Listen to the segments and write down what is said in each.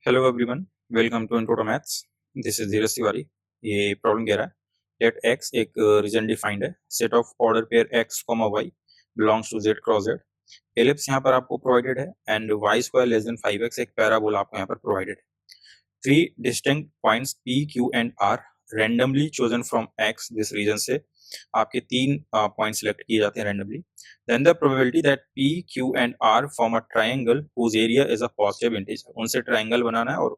Hello everyone, welcome to intro to maths. This is Dheeraj Tiwari. ये problem कह रहा है लेट एक्स एक रीजन डिफाइंड है, set of order pair x comma y belongs to z cross z. Ellipse यहाँ पर आपको प्रोवाइडेड है and y square less than 5x एक पैराबोला आपको यहाँ पर प्रोवाइडेड है। Three distinct points P Q and R randomly chosen from x this region से आपके तीन पॉइंट सिलेक्ट किए जाते हैं randomly. Then the probability that P Q and R form a triangle whose area is a positive integer. उनसे triangle बनाना है और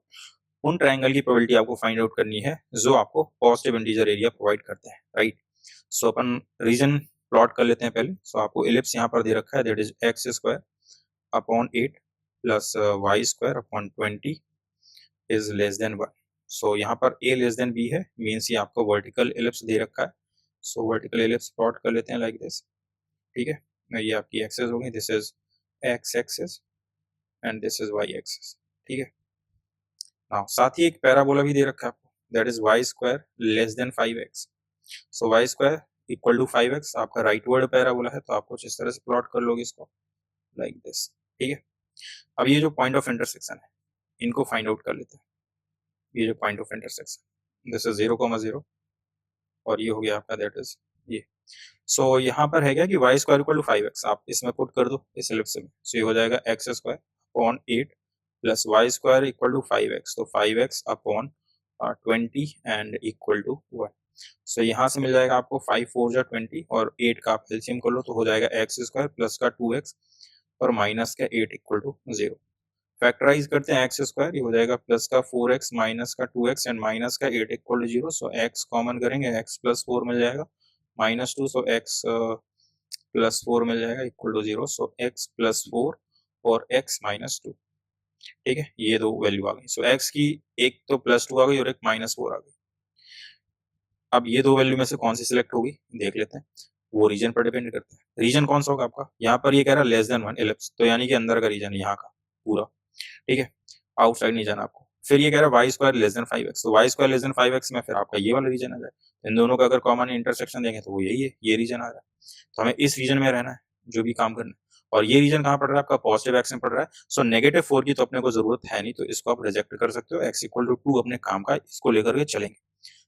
उन ट्राइंगल की प्रोबेबिलिटी आपको फाइंड आउट करनी है जो आपको पॉजिटिव इंटीजर एरिया प्रोवाइड करते हैं, राइट। सो अपन रीजन प्लॉट कर लेते हैं पहले। सो आपको एलिप्स यहाँ पर दे रखा है, that is X square upon 8 plus Y square upon 20 is less than 1। So यहाँ पर a लेस देन b है, मीन्स ये आपको वर्टिकल एलिप्स दे रखा है। सो वर्टिकल एलिप्स प्लॉट कर लेते हैं लाइक दिस, ठीक है। ये आपकी एक्सेस होगी, this is x axis and this is y axis, ठीक है। नाउ साथ ही एक पैराबोला भी दे रखा है आपको, that is y square less than 5x। So y square equal to 5x आपका राइट वर्ड पैराबोला है, तो आप कुछ इस तरह से प्लॉट कर लोगे इसको लाइक दिस, ठीक है। अब ये जो पॉइंट ऑफ इंटरसेक्शन है इनको फाइंड आउट कर लेते हैं। ये जो point of intersection, this is 0,0 और ये हो गया आपका दैट इज ये। सो यहाँ पर है क्या कि Y square equal to 5x, आप इसमें पुट कर दो इस एलिप्स में। सो ये हो जाएगा X square upon 8 plus Y square equal to 5x, तो 5x upon 20 and equal to 1। So यहाँ से मिल जाएगा आपको 5 4 जा 20 और 8 का आप एलसीएम कर लो तो हो जाएगा एक्स स्क्वायर प्लस का 2x और माइनस का 8 इक्वल टू 0। फैक्टराइज करते हैं एक्स स्क्वायर, ये हो जाएगा प्लस का 4x माइनस का 2x एंड माइनस का 8 equal to 0। So x common करेंगे, x प्लस 4 मिल जाएगा माइनस 2, सो x प्लस 4 मिल जाएगा equal to 0। So x plus 4 और x माइनस 2, ठीक है। ये दो वैल्यू आ गई। सो x की एक तो प्लस 2 आ गई और एक माइनस 4 आ गई। अब ये दो वैल्यू में से कौन सी सिलेक्ट होगी देख लेते हैं, वो रीजन पर डिपेंड करता है। रीजन कौन सा होगा आपका, यहाँ पर ये कह रहा है लेस देन 1 एलिप्स, तो यानी कि अंदर का रीजन यहाँ का पूरा, ठीक है, आउटसाइड नहीं जाना आपको। फिर ये कह रहा है Y square less than 5x, तो Y square less than 5x में फिर आपका ये वाला रीजन आ जाए। इन दोनों का अगर कॉमन इंटरसेक्शन देंगे तो वो यही है, ये रीजन आ रहा है। तो हमें इस रीजन में रहना है जो भी काम करना है। और ये रीजन कहाँ पड़ रहा है आपका, पॉजिटिव एक्स में पड़ रहा है। सो -4 की तो अपने को जरूरत है नहीं, तो इसको आप रिजेक्ट कर सकते हो। x इक्वल टू 2 अपने काम का इसको लेकर के चलेंगे।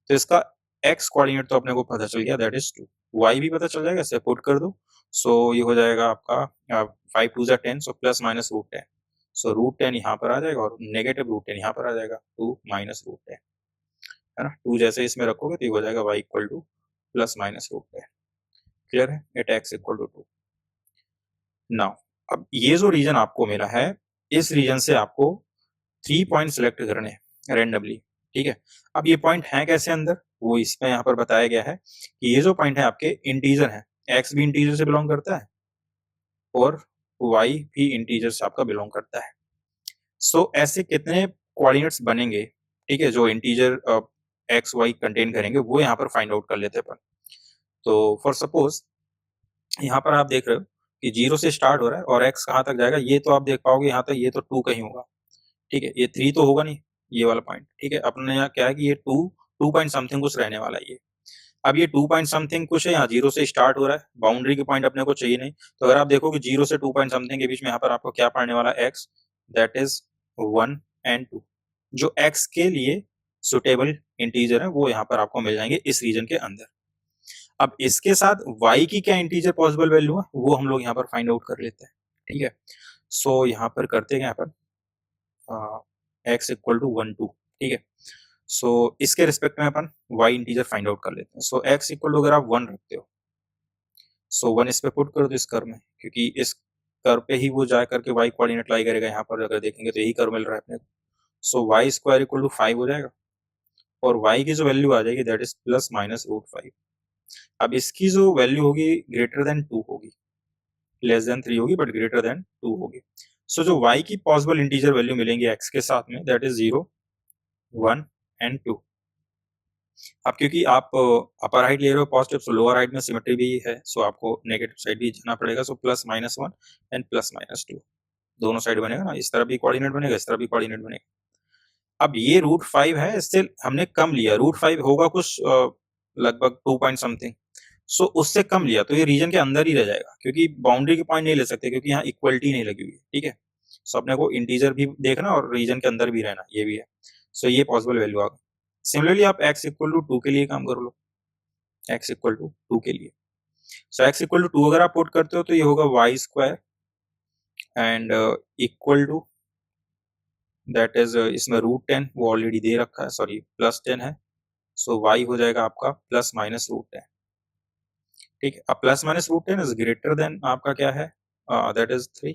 तो इसका x कोऑर्डिनेट तो अपने को पता चल गया, दैट इज 2। y भी पता चल जाएगा, इसे पुट कर दो। सो ये हो जाएगा आपका 5 2 जा 10, so plus minus root 10। So root 10 यहाँ पर आ जाएगा और नेगेटिव रूट 10 यहाँ पर आ जाएगा, 2 माइनस रूट 10, है ना। 2 जैसे इसमें रखोगे तो ये हो जाएगा y equal to plus minus root 10। Clear है, at x equal to 2। Now अब ये जो रीजन आपको मिला है, इस रीजन से आपको 3 पॉइंट सिलेक्ट करने हैं रैंडमली, ठीक है। अब ये पॉइंट है कैसे अंदर, वो इसमें यहाँ पर बताया गया है कि ये जो पॉइंट है आपके इंटीजर है, x भी इंटीजर से बिलोंग करता है और y भी इंटीजर से आपका बिलोंग करता है। सो ऐसे कितने कोऑर्डिनेट्स बनेंगे, ठीक है, जो इंटीजर एक्स वाई कंटेन करेंगे, वो यहाँ पर फाइंड आउट कर लेते हैं अपन। तो फॉर सपोज यहाँ पर आप देख रहे हो कि 0 से स्टार्ट हो रहा है और x कहाँ तक जाएगा, ये तो आप देख पाओगे यहाँ तक, ये तो 2 कहीं होगा, ठीक है। ये 3 तो होगा नहीं, ये वाला पॉइंट, ठीक है। अपने यहाँ क्या है कि ये 2 पॉइंट समथिंग कुछ रहने वाला है ये। अब ये 2 पॉइंट समथिंग कुछ है, यहाँ 0 से स्टार्ट हो रहा है, बाउंड्री के पॉइंट अपने को चाहिए नहीं। तो अगर आप देखो कि 0 से 2 पॉइंट समथिंग के बीच में यहाँ पर आपको क्या पड़ने वाला है, x, दैट इज 1 एंड 2। जो x के लिए सुटेबल इंटीजर है वो यहाँ पर आपको मिल जाएंगे इस रीजन के अंदर। अब इसके साथ y की क्या इंटीजर पॉसिबल वैल्यू है वो हम लोग यहाँ पर फाइंड आउट कर लेते हैं, ठीक है। सो यहाँ पर करते हैं यहाँ पर x इक्वल टू 1 2, ठीक है। सो इसके रिस्पेक्ट में अपन y इंटीजर फाइंड आउट कर लेते हैं। सो x इक्वल टू अगर आप 1 रखते हो, सो 1 इस पे पुट कर दो इस कर्व में, क्योंकि इस कर्व पे ही वो जा करके y कोऑर्डिनेट लाई करेगा। यहाँ पर अगर देखेंगे तो यही कर्व मिल रहा है अपने को। सो y स्क्वायर इक्वल टू 5 हो जाएगा और y की जो वैल्यू आ जाएगी that is plus minus root 5। अब इसकी जो वैल्यू होगी ग्रेटर देन 2 होगी, लेस देन 3 होगी बट ग्रेटर देन 2 होगी। सो जो y की पॉसिबल इंटीजर वैल्यू मिलेंगी x के साथ में, दैट इज 0 1 एंड 2। अब क्योंकि आप अपर हाइट ले रहे हो पॉजिटिव, सो लोअर हाइट में सिमेट्री भी है, सो आपको नेगेटिव साइड भी जाना पड़ेगा। सो plus minus 1 and plus minus 2 दोनों साइड बनेगा ना, इस तरह भी कोऑर्डिनेट बनेगा, इस तरह भी कोऑर्डिनेट बनेगा। अब ये रूट 5 है, स्टिल हमने कम लिया, रूट 5 होगा कुछ लगभग 2 पॉइंट समथिंग, सो उससे कम लिया तो ये रीजन के अंदर ही रह जाएगा, क्योंकि बाउंड्री के पॉइंट नहीं ले सकते क्योंकि यहाँ इक्वलिटी नहीं लगी हुई है, ठीक है। सो अपने को इंटीजर भी देखना और रीजन के अंदर भी रहना, ये भी है। सो ये पॉसिबल वैल्यू आ गई। सिमिलरली आप x इक्वल टू 2 के लिए काम कर लो, x इक्वल टू 2 के लिए। सो x इक्वल टू 2 अगर आप पुट करते हो तो ये होगा y square and equal to that is इसमें √10 वो ऑलरेडी दे रखा है, सॉरी +10 है। सो y हो जाएगा आपका प्लस माइनस √10। ठीक है, अब plus minus √10 is greater than आपका क्या है, दैट इज 3।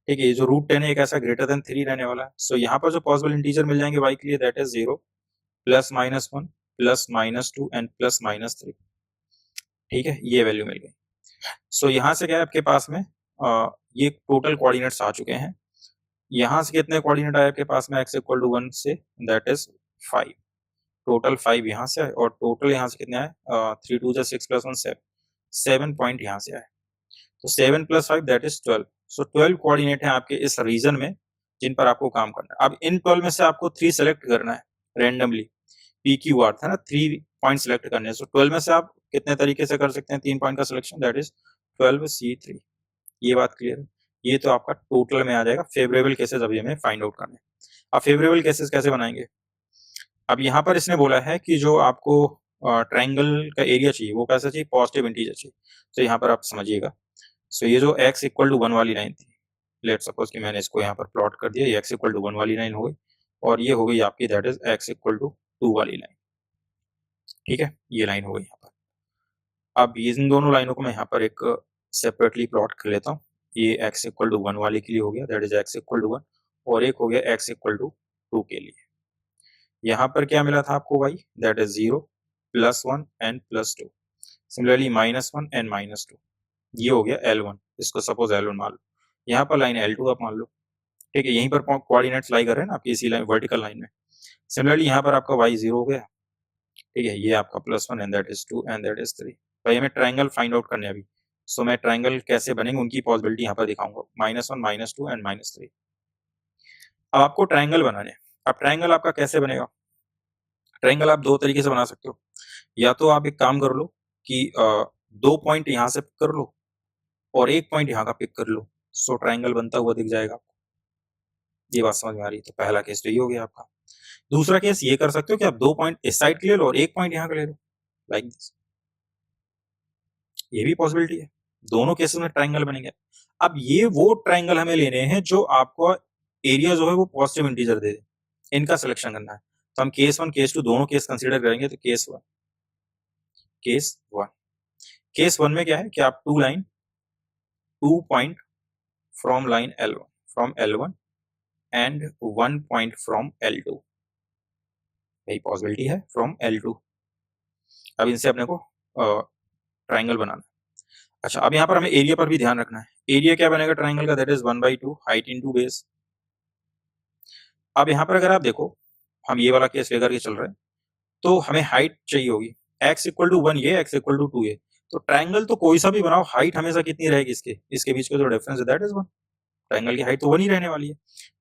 ठीक है, ये जो √10 है एक ऐसा ग्रेटर देन 3 रहने वाला है। सो यहाँ पर जो पॉसिबल इंटीजर मिल जाएंगे y के लिए दैट इज 0 +-1 +-2 एंड +-3। ठीक है, ये वैल्यू मिल गई। सो यहाँ से क्या है आपके पास में ये टोटल कोऑर्डिनेट्स आ चुके हैं। यहाँ से कितने कोऑर्डिनेट आए आपके पास में x इक्वल टू 1 से, दैट इज 5। टोटल 5 यहाँ से आए और टोटल यहाँ से कितने आए, 3 2 6 + 1 7, 7 पॉइंट यहाँ से आए। तो 7 + 5 दैट इज 12। सो 12 कोऑर्डिनेट है आपके इस रीजन में जिन पर आपको काम करना है। अब इन 12 में से आपको 3 सेलेक्ट करना है रेंडमली, पी क्यू आर था ना, 3 पॉइंट सेलेक्ट करने हैं। सो 12 में से आप कितने तरीके से कर सकते हैं 3 पॉइंट का सिलेक्शन, दैट इज 12 C3। ये बात क्लियर है। ये तो आपका टोटल में आ जाएगा। फेवरेबल केसेस अभी हमें फाइंड आउट करने हैं। अब फेवरेबल केसेस कैसे बनाएंगे, अब यहाँ पर इसने बोला है कि जो आपको ट्रायंगल का एरिया चाहिए वो कैसा चाहिए, पॉजिटिव इंटीजर चाहिए। तो यहाँ पर आप समझिएगा। सो ये जो x इक्वल टू 1 वाली लाइन थी, लेट सपोज कि मैंने इसको यहाँ पर प्लॉट कर दिया, ये x इक्वल टू 1 वाली लाइन हो गई और ये हो गई आपकी that is x equal to 2 वाली लाइन। ठीक है, ये लाइन हो गई यहाँ पर। अब इन दोनों लाइनों को मैं यहाँ पर एक सेपरेटली प्लॉट कर लेता हूँ। ये x इक्वल टू 1 वाले के लिए हो गया, that is x equal to 1, और एक हो गया x इक्वल टू 2 के लिए। यहाँ पर क्या मिला था आपको y, that is 0 +1 and +2। Similarly -1 and -2, ये हो गया L1, इसको सपोज L1 मान लो। यहाँ पर लाइन L2 आप मान लो। ठीक है, यहीं पर कोऑर्डिनेट्स लाई कर रहे हैं ना आपकी इसी लाइन वर्टिकल लाइन में। सिमिलरली यहाँ पर आपका y 0 हो गया। ठीक है, ये आपका +1 and that is 2 and that is 3। भाई हमें ट्रायंगल फाइंड आउट करने अभी। सो मैं ट्रायंगल कैसे बनेंगे उनकी पॉसिबिलिटी यहाँ पर दिखाऊंगा, -1 -2 एंड -3। अब आपको ट्रायंगल बनाने हैं। अब ट्रायंगल आपका कैसे बनेगा, ट्रायंगल आप 2 तरीके से बना सकते हो। या तो आप एक काम कर लो कि 2 पॉइंट यहाँ से पिक कर लो और 1 पॉइंट यहाँ का पिक कर लो। सो ट्रायंगल बनता हुआ दिख जाएगा आपको। ये बात समझ में आ रही है? तो पहला केस तो ये हो गया आपका। दूसरा केस ये कर सकते हो कि आप 2 पॉइंट इस साइड के ले लो और 1 पॉइंट यहाँ का ले लो, लाइक दिस। ये भी पॉसिबिलिटी है। दोनों केसेस में ट्रायंगल बनेंगे। अब ये वो ट्रायंगल हमें लेने हैं जो आपको एरिया जो है वो पॉजिटिव इंटीजर दे दे, इनका सिलेक्शन करना है। तो हम केस 1 केस 2 दोनों केस कंसीडर करेंगे। तो केस 1 केस 1 में क्या है कि आप 2 point from line L1 and 1 point from L2, यही पॉसिबिलिटी है फ्रॉम L2। अब इनसे अपने को ट्रायंगल बनाना है। अच्छा, अब यहाँ पर हमें एरिया पर भी ध्यान रखना है। एरिया क्या बनेगा ट्रायंगल का, that is 1/2 height into base. अब यहाँ पर अगर आप देखो, हम ये वाला केस लेकर के चल रहे हैं, तो हमें हाइट चाहिए होगी x इक्वल टू 1 ये, x इक्वल टू 2 ये। तो ट्रायंगल तो कोई सा भी बनाओ, हाइट हमेशा कितनी रहेगी इसके बीच का जो डिफरेंस है दैट इज 1। ट्रायंगल की हाइट तो 1 ही रहने वाली है।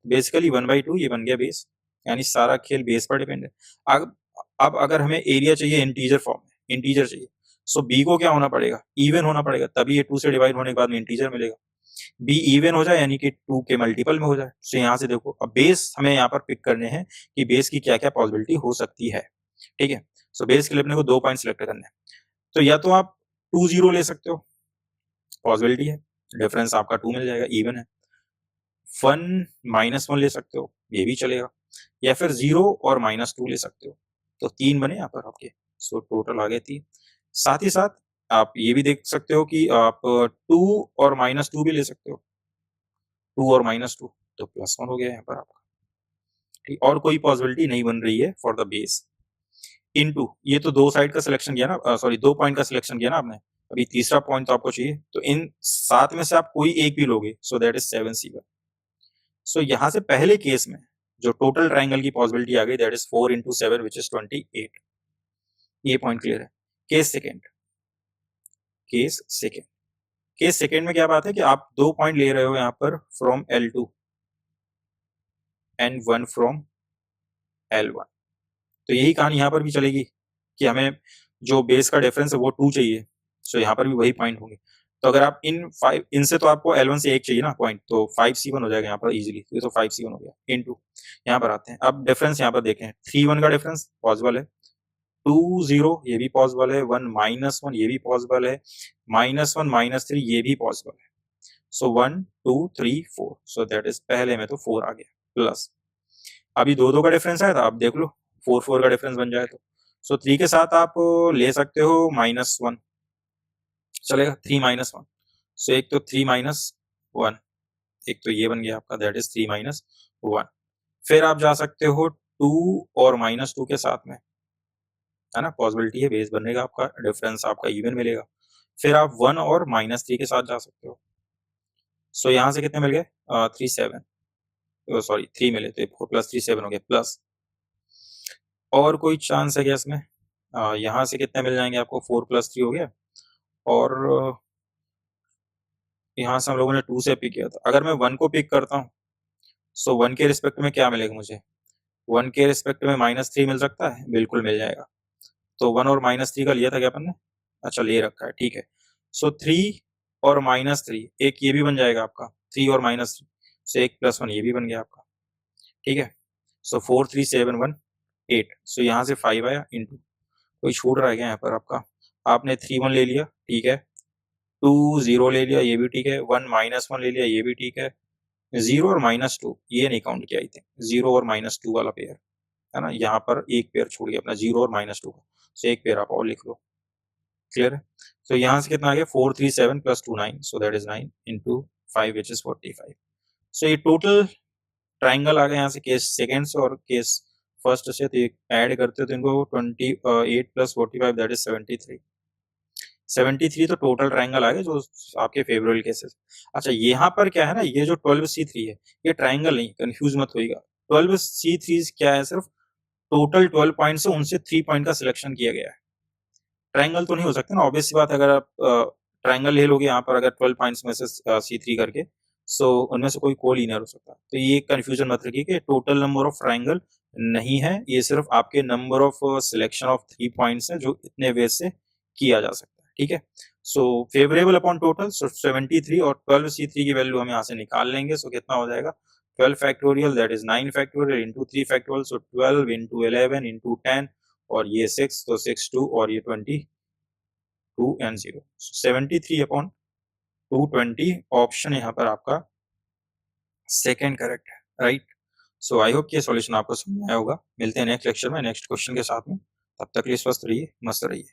बेसिकली 1/2 ये बन गया बेस, यानी सारा खेल बेस पर डिपेंड है। अब अगर हमें एरिया चाहिए इंटीजर फॉर्म में, इंटीजर चाहिए, सो बी को क्या होना पड़ेगा, इवन होना पड़ेगा, तभी ये 2 से डिवाइड होने के बाद में इंटीजर मिलेगा। बी इवन हो जाए यानी कि 2 के मल्टीपल में हो जाए। सो यहाँ से देखो, अब बेस हमें यहाँ पर पिक करने हैं कि बेस की क्या क्या पॉसिबिलिटी हो सकती है। ठीक है, सो बेस के लिए अपने को 2 पॉइंट सिलेक्ट करने हैं। तो या तो आप 2 0 ले सकते हो, पॉसिबिलिटी है, डिफरेंस आपका 2 मिल जाएगा, इवन है। 1 -1 ले सकते हो, ये भी चलेगा, या फिर 0 और -2 ले सकते हो। तो 3 बने यहाँ पर आपके। सो टोटल आ गए 3। साथ ही साथ आप ये भी देख सकते हो कि आप 2 और -2 भी ले सकते हो। 2 और -2 तो +1 हो गया यहाँ पर आपका। ठीक, और कोई पॉसिबिलिटी नहीं बन रही है फॉर द बेस। इनटू ये तो 2 साइड का सिलेक्शन किया ना, सॉरी 2 पॉइंट का सिलेक्शन किया ना आपने। अभी तीसरा पॉइंट तो आपको चाहिए, तो इन 7 में से आप कोई एक भी लोगे। So that is 7C1। सो यहाँ से पहले केस में जो टोटल ट्रायंगल की पॉसिबिलिटी आ गई दैट इज 4 × 7 विच इज 28। ये पॉइंट क्लियर है। केस सेकेंड में क्या बात है कि आप 2 पॉइंट ले रहे हो यहाँ पर from L2 and 1 from L1। तो यही कहानी यहाँ पर भी चलेगी कि हमें जो बेस का डिफरेंस है वो 2 चाहिए। सो यहाँ पर भी वही पॉइंट होंगे। तो अगर आप इनसे तो आपको L1 से एक चाहिए ना पॉइंट, तो 5C1 हो जाएगा यहाँ पर इजीली, ये तो 5C1 हो गया इनटू। यहाँ पर आते हैं, अब डिफरेंस यहाँ पर देखें, 3-1 का डिफरेंस पॉसिबल है, 2-0 ये भी पॉसिबल है, 1-1 ये भी पॉसिबल है, -1 -3 ये भी पॉसिबल है। सो 1 2 3 4, सो दैट इज पहले में तो 4 आ गया, प्लस अभी 2-2 का डिफरेंस आया था, आप देख लो 4-4 का डिफरेंस बन जाए तो, सो 3 के साथ आप ले सकते हो -1, चलेगा 3 -1, सो एक तो 3 -1, एक तो ये बन गया आपका, दैट इज 3 -1। फिर आप जा सकते हो 2 और -2 के साथ में, है ना, पॉसिबिलिटी है बेस बनेगा आपका, डिफरेंस आपका इवन मिलेगा। फिर आप 1 और -3 के साथ जा सकते हो, सो यहाँ से कितने मिल गए, 3 7, सॉरी 3 मिले, तो 4 + 3 7 हो गया, प्लस और कोई चांस है क्या इसमें, यहाँ से कितने मिल जाएंगे आपको, 4 + 3 हो गया, और यहाँ से हम लोगों ने 2 से पिक किया था, अगर मैं 1 को पिक करता हूँ, सो 1 के रिस्पेक्ट में क्या मिलेगा मुझे, 1 के रिस्पेक्ट में -3 मिल सकता है, बिल्कुल मिल जाएगा। तो 1 और -3 का लिया था क्या अपन ने, अच्छा ले रखा है, ठीक है। सो 3 और -3, एक ये भी बन जाएगा आपका, 3 और -3 से एक +1 ये भी बन गया आपका, ठीक है। सो 4 3 7 1 8, सो यहाँ से 5 आया इनटू, कोई छूट रह गया यहाँ पर आपका, आपने 3 1 ले लिया, ठीक है, 2 0 ले लिया, ये भी ठीक है, 1 -1 ले लिया, ये भी ठीक है, 0 और -2 ये नहीं काउंट किया, आई थिंक 0 और -2 वाला पेयर, है ना, यहाँ पर एक पेयर छूट गया अपना 0 और -2 का, सो एक पेयर आप और लिख लो, क्लियर है। तो यहाँ से कितना आ गया, 4 3 7 + 2 9, so that is 9 into 5 which is 45। सो ये टोटल ट्राइंगल आ गया यहाँ से केस सेकंड से और केस फर्स्ट से, तो ऐड करते हो तो इनको 28 + 45 दैट इज 73, 73 तो टोटल ट्राइंगल आ गया जो आपके फेवरेबल केसेस। अच्छा यहाँ पर क्या है ना, ये जो 12C3 है ये ट्राइंगल नहीं, कंफ्यूज मत होइएगा, 12C3 क्या है, सिर्फ टोटल 12 पॉइंट से उनसे 3 पॉइंट का सिलेक्शन किया गया है, ट्राइंगल तो नहीं हो सकता ना, ऑब्वियस सी बात है, अगर आप ट्राइंगल ले लोगे यहाँ पर अगर 12 पॉइंट्स में से C3 करके, सो उनमें से कोई कोलिनियर हो सकता है, तो ये कंफ्यूजन मत रखिए कि टोटल नंबर ऑफ ट्राइंगल नहीं है, ये सिर्फ आपके number of selection of 3 points है जो इतने वे से किया जा सकता है, ठीक है। सो फेवरेबल अपॉन टोटल, सो 73 और 12C3 की वैल्यू हम यहाँ से निकाल लेंगे, सो कितना हो जाएगा, 12 factorial that is 9 factorial into 3 factorial, so 12 into 11 into 10 और ये 6, तो 6 2 और ये 22 and 0, 73 अपॉन 220, ऑप्शन यहाँ पर आपका सेकेंड करेक्ट है, राइट। सो आई होप ये सॉल्यूशन आपको समझ में आया होगा, मिलते हैं नेक्स्ट लेक्चर में नेक्स्ट क्वेश्चन के साथ में, तब तक के लिए स्वस्थ रहिए, मस्त रहिए।